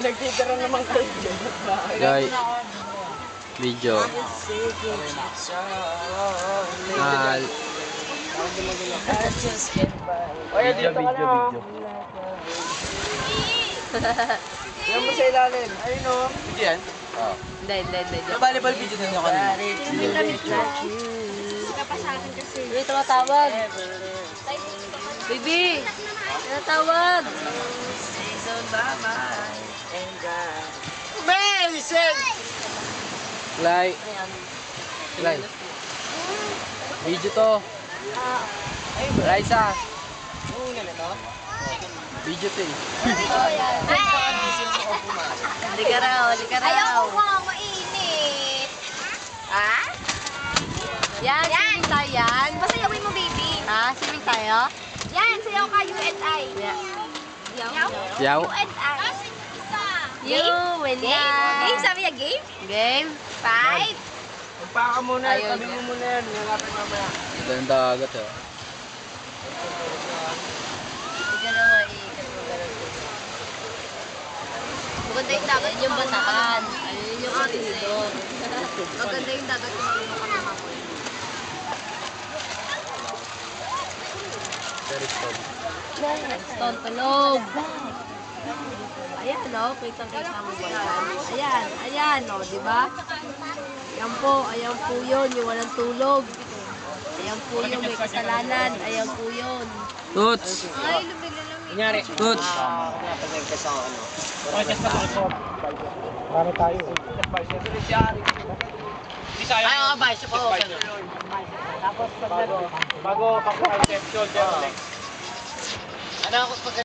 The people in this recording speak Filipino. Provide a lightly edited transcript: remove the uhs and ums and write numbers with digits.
Nagtitira naman kayo. Guys, video. Video. Yan mo sa ilalim. Ayun o. Video yan? Oo. Hindi. Yung volleyball video din yung kanina. Sika pa sa akin kasi. Uy, tumatawag. Baby! Tumatawag. Amazing! Like. Video to. Raisa. Video to eh. Hindi ka raw. Ayaw ko nga mainit. Ha? Yan, swimming tayo yan. Pasayawin mo, baby. Ha? Swimming tayo? Yan, sayaw ka, U&I. Yaw. U&I. You win Game? na. Game? Sabi niya game? Game? 5. Magpaka muna. Ayun. Tabi mo muna yan. Nangapin mamaya. Ito yung dagat eh. Hindi ka na maiikat mo ganun. Maganda yung dagat yung bataan. Ayun yung koridor. Maganda yung dagat yung marunong ka mamamoy. Stone tulog. Ayan o, kitang-kita mo ba yan? Ayan o, di ba? Ayan po yun, yung walang tulog. Ayan po yung may kasalanan, ayan po yun. Toots! Ay, lumig-lamig. Kunyari. Toots! Napag-nagkas ako ano. Para tayo. Ay, mga bicycle po. Tapos bago pag-concept, shoulder flex. Ano ako pag